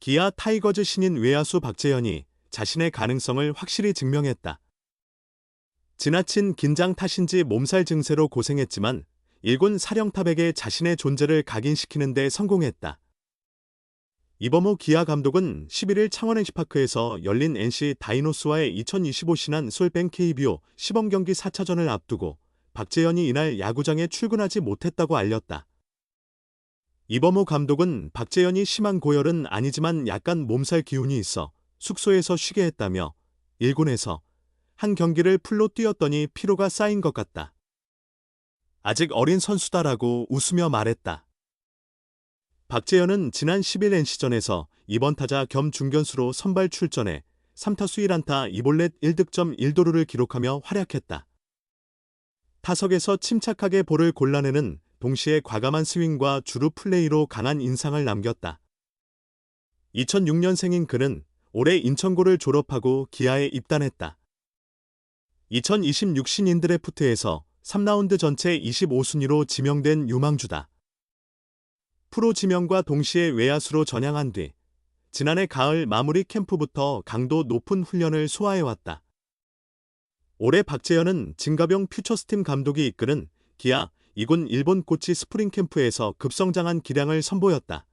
기아 타이거즈 신인 외야수 박재현이 자신의 가능성을 확실히 증명했다. 지나친 긴장 탓인지 몸살 증세로 고생했지만 1군 사령탑에게 자신의 존재를 각인시키는 데 성공했다. 이범호 기아 감독은 11일 창원 NC파크에서 열린 NC 다이노스와의 2025 신한 솔뱅 KBO 시범경기 4차전을 앞두고 박재현이 이날 야구장에 출근하지 못했다고 알렸다. 이범호 감독은 박재현이 심한 고열은 아니지만 약간 몸살 기운이 있어 숙소에서 쉬게 했다며 1군에서 한 경기를 풀로 뛰었더니 피로가 쌓인 것 같다. 아직 어린 선수다라고 웃으며 말했다. 박재현은 지난 10일 NC전에서 2번 타자 겸 중견수로 선발 출전해 3타수 1안타 2볼넷 1득점 1도루를 기록하며 활약했다. 타석에서 침착하게 볼을 골라내는 동시에 과감한 스윙과 주루 플레이로 강한 인상을 남겼다. 2006년생인 그는 올해 인천고를 졸업하고 기아에 입단했다. 2026 신인 드래프트에서 3라운드 전체 25순위로 지명된 유망주다. 프로 지명과 동시에 외야수로 전향한 뒤 지난해 가을 마무리 캠프부터 강도 높은 훈련을 소화해왔다. 올해 박재현은 진가병 퓨처스팀 감독이 이끄는 기아 2군 일본 코치 스프링 캠프에서 급성장한 기량을 선보였다.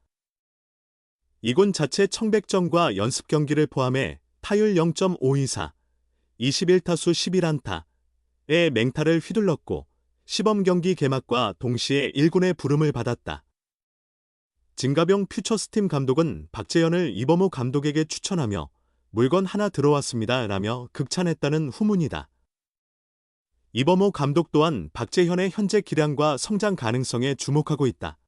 2군 자체 청백전과 연습 경기를 포함해 타율 0.524, 21타수 11안타의 맹타를 휘둘렀고 시범경기 개막과 동시에 1군에 부름을 받았다. 진가병 퓨처스팀 감독은 박재현을 이범호 감독에게 추천하며 물건 하나 들어왔습니다 라며 극찬했다는 후문이다. 이범호 감독 또한 박재현의 현재 기량과 성장 가능성에 주목하고 있다.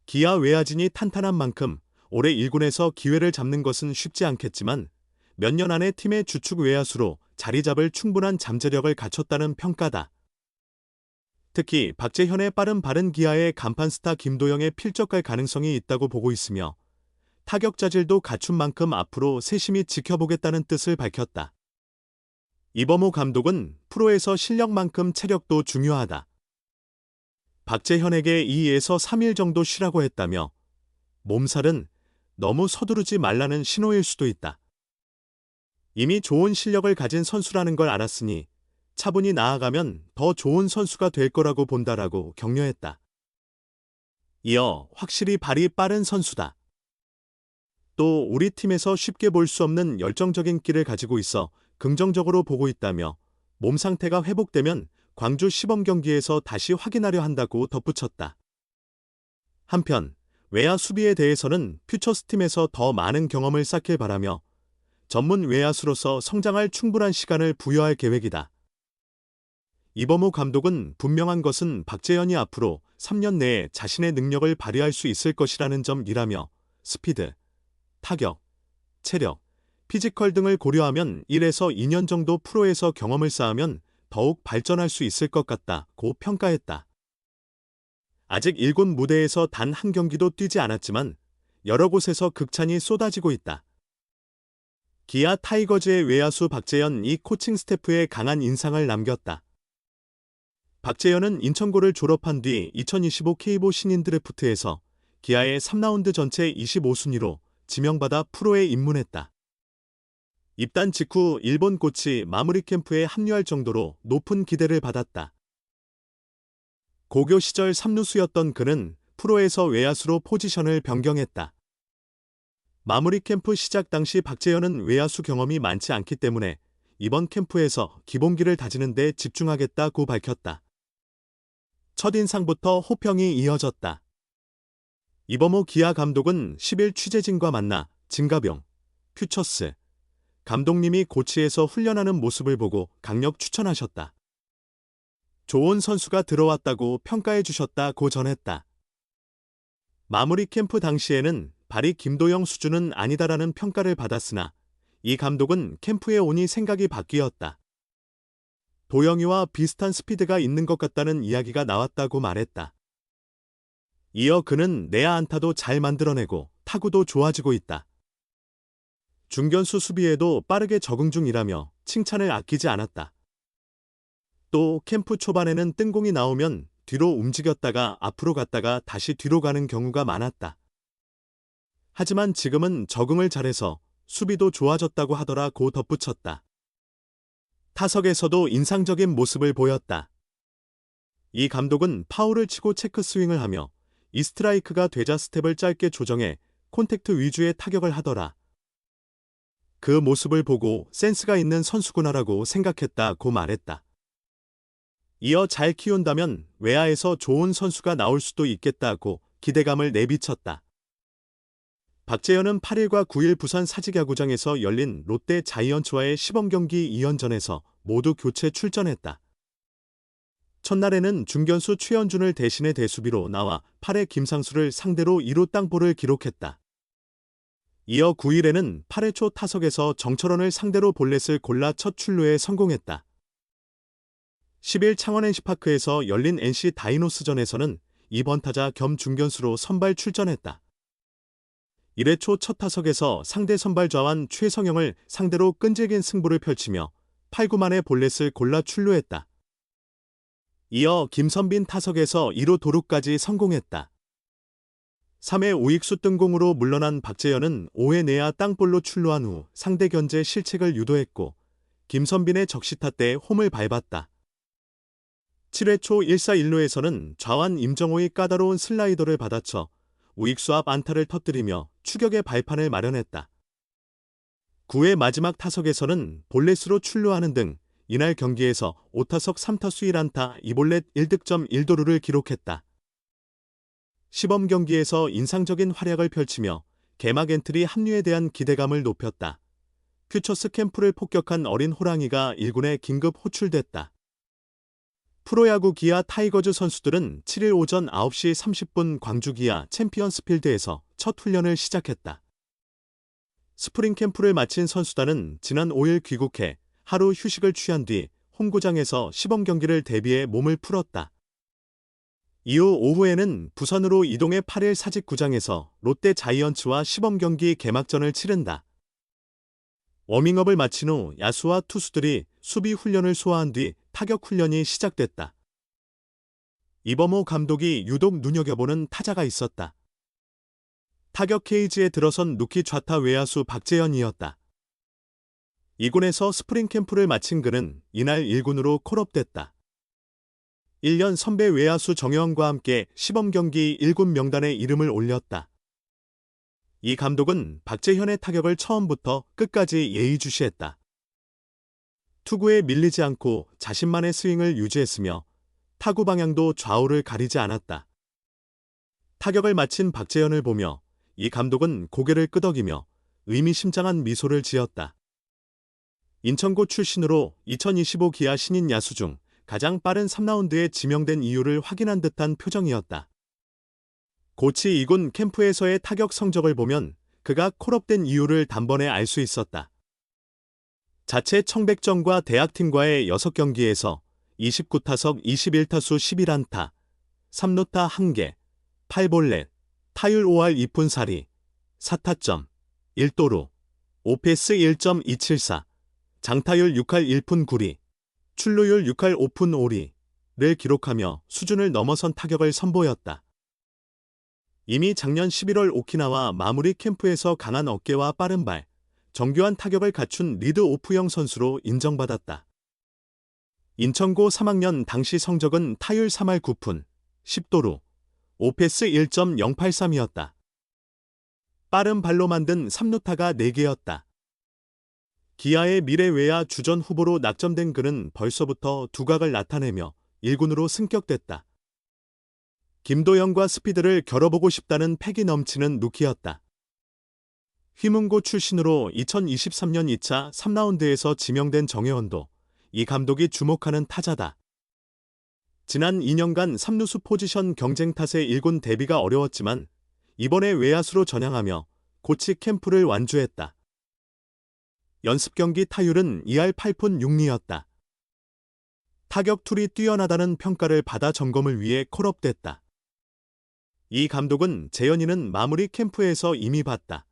기아 외야진이 탄탄한 만큼 올해 1군에서 기회를 잡는 것은 쉽지 않겠지만 몇 년 안에 팀의 주축 외야수로 자리 잡을 충분한 잠재력을 갖췄다는 평가다. 특히 박재현의 빠른 발은 기아의 간판 스타 김도영에 필적할 가능성이 있다고 보고 있으며 타격 자질도 갖춘 만큼 앞으로 세심히 지켜보겠다는 뜻을 밝혔다. 이범호 감독은 프로에서 실력만큼 체력도 중요하다. 박재현에게 2에서 3일 정도 쉬라고 했다며 몸살은 너무 서두르지 말라는 신호일 수도 있다. 이미 좋은 실력을 가진 선수라는 걸 알았으니 차분히 나아가면 더 좋은 선수가 될 거라고 본다라고 격려했다. 이어 확실히 발이 빠른 선수다. 또 우리 팀에서 쉽게 볼 수 없는 열정적인 끼를 가지고 있어 긍정적으로 보고 있다며 몸 상태가 회복되면 광주 시범 경기에서 다시 확인하려 한다고 덧붙였다. 한편 외야 수비에 대해서는 퓨처스팀에서 더 많은 경험을 쌓길 바라며 전문 외야수로서 성장할 충분한 시간을 부여할 계획이다. 이범호 감독은 분명한 것은 박재현이 앞으로 3년 내에 자신의 능력을 발휘할 수 있을 것이라는 점이라며 스피드, 타격, 체력, 피지컬 등을 고려하면 1에서 2년 정도 프로에서 경험을 쌓으면 더욱 발전할 수 있을 것 같다고 평가했다. 아직 1군 무대에서 단 한 경기도 뛰지 않았지만 여러 곳에서 극찬이 쏟아지고 있다. 기아 타이거즈의 외야수 박재현이 코칭 스태프에 강한 인상을 남겼다. 박재현은 인천고를 졸업한 뒤 2025 KBO 신인 드래프트에서 기아의 3라운드 전체 25순위로 지명받아 프로에 입문했다. 입단 직후 일본 코치 마무리 캠프에 합류할 정도로 높은 기대를 받았다. 고교 시절 3루수였던 그는 프로에서 외야수로 포지션을 변경했다. 마무리 캠프 시작 당시 박재현은 외야수 경험이 많지 않기 때문에 이번 캠프에서 기본기를 다지는 데 집중하겠다고 밝혔다. 첫인상부터 호평이 이어졌다. 이범호 기아 감독은 10일 취재진과 만나 진가병, 퓨처스 감독님이 고치에서 훈련하는 모습을 보고 강력 추천하셨다. 좋은 선수가 들어왔다고 평가해 주셨다고 전했다. 마무리 캠프 당시에는 발이 김도영 수준은 아니다라는 평가를 받았으나 이 감독은 캠프에 오니 생각이 바뀌었다. 도영이와 비슷한 스피드가 있는 것 같다는 이야기가 나왔다고 말했다. 이어 그는 내야 안타도 잘 만들어내고 타구도 좋아지고 있다. 중견수 수비에도 빠르게 적응 중이라며 칭찬을 아끼지 않았다. 또 캠프 초반에는 뜬공이 나오면 뒤로 움직였다가 앞으로 갔다가 다시 뒤로 가는 경우가 많았다. 하지만 지금은 적응을 잘해서 수비도 좋아졌다고 하더라고 덧붙였다. 타석에서도 인상적인 모습을 보였다. 이 감독은 파울을 치고 체크 스윙을 하며 이 스트라이크가 되자 스텝을 짧게 조정해 콘택트 위주의 타격을 하더라. 그 모습을 보고 센스가 있는 선수구나라고 생각했다고 말했다. 이어 잘 키운다면 외야에서 좋은 선수가 나올 수도 있겠다고 기대감을 내비쳤다. 박재현은 8일과 9일 부산 사직야구장에서 열린 롯데 자이언츠와의 시범경기 2연전에서 모두 교체 출전했다. 첫날에는 중견수 최현준을 대신해 대수비로 나와 8회 김상수를 상대로 2루 땅볼을 기록했다. 이어 9일에는 8회 초 타석에서 정철원을 상대로 볼넷을 골라 첫 출루에 성공했다. 10일 창원 NC파크에서 열린 NC 다이노스전에서는 2번 타자 겸 중견수로 선발 출전했다. 1회 초 첫 타석에서 상대 선발 좌완 최성영을 상대로 끈질긴 승부를 펼치며 8구 만에 볼넷을 골라 출루했다. 이어 김선빈 타석에서 2루 도루까지 성공했다. 3회 우익수 뜬공으로 물러난 박재현은 5회 내야 땅볼로 출루한 후 상대 견제 실책을 유도했고 김선빈의 적시타 때 홈을 밟았다. 7회 초 1사 1루에서는 좌완 임정호의 까다로운 슬라이더를 받아쳐 우익수 앞 안타를 터뜨리며 추격의 발판을 마련했다. 9회 마지막 타석에서는 볼넷으로 출루하는 등 이날 경기에서 5타석 3타수 1안타 2볼넷 1득점 1도루를 기록했다. 시범 경기에서 인상적인 활약을 펼치며 개막 엔트리 합류에 대한 기대감을 높였다. 퓨처스 캠프를 폭격한 어린 호랑이가 1군에 긴급 호출됐다. 프로야구 기아 타이거즈 선수들은 7일 오전 9시 30분 광주 기아 챔피언스 필드에서 첫 훈련을 시작했다. 스프링 캠프를 마친 선수단은 지난 5일 귀국해 하루 휴식을 취한 뒤 홈구장에서 시범 경기를 대비해 몸을 풀었다. 이후 오후에는 부산으로 이동해 8일 사직구장에서 롯데 자이언츠와 시범 경기 개막전을 치른다. 워밍업을 마친 후 야수와 투수들이 수비 훈련을 소화한 뒤 타격 훈련이 시작됐다. 이범호 감독이 유독 눈여겨보는 타자가 있었다. 타격 케이지에 들어선 루키 좌타 외야수 박재현이었다. 2군에서 스프링 캠프를 마친 그는 이날 1군으로 콜업됐다. 1년 선배 외야수 정혜원과 함께 시범경기 1군 명단에 이름을 올렸다. 이 감독은 박재현의 타격을 처음부터 끝까지 예의주시했다. 투구에 밀리지 않고 자신만의 스윙을 유지했으며 타구 방향도 좌우를 가리지 않았다. 타격을 마친 박재현을 보며 이 감독은 고개를 끄덕이며 의미심장한 미소를 지었다. 인천고 출신으로 2025 기아 신인 야수 중 가장 빠른 3라운드에 지명된 이유를 확인한 듯한 표정이었다. 고치 2군 캠프에서의 타격 성적을 보면 그가 콜업된 이유를 단번에 알 수 있었다. 자체 청백전과 대학팀과의 6경기에서 29타석 21타수 11안타, 3루타 1개, 8볼넷, 타율 5할 2푼 4리, 4타점, 1도루, 오페스 1.274, 장타율 6할 1푼 9리, 출루율 6할 5푼 5리를 기록하며 수준을 넘어선 타격을 선보였다. 이미 작년 11월 오키나와 마무리 캠프에서 강한 어깨와 빠른 발, 정교한 타격을 갖춘 리드 오프형 선수로 인정받았다. 인천고 3학년 당시 성적은 타율 3할 9푼, 10도루, 오페스 1.083이었다. 빠른 발로 만든 3루타가 4개였다. 기아의 미래 외야 주전 후보로 낙점된 그는 벌써부터 두각을 나타내며 1군으로 승격됐다. 김도영과 스피드를 겨뤄보고 싶다는 패기 넘치는 루키였다. 휘문고 출신으로 2023년 2차 3라운드에서 지명된 정혜원도 이 감독이 주목하는 타자다. 지난 2년간 3루수 포지션 경쟁 탓에 1군 데뷔가 어려웠지만 이번에 외야수로 전향하며 고치 캠프를 완주했다. 연습 경기 타율은 2할 8푼 6리였다. 타격 툴이 뛰어나다는 평가를 받아 점검을 위해 콜업됐다. 이 감독은 재현이는 마무리 캠프에서 이미 봤다.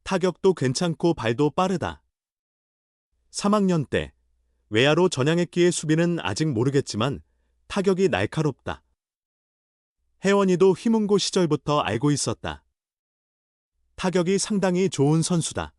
타격도 괜찮고 발도 빠르다. 3학년 때 외야로 전향했기에 수비는 아직 모르겠지만 타격이 날카롭다. 혜원이도 휘문고 시절부터 알고 있었다. 타격이 상당히 좋은 선수다.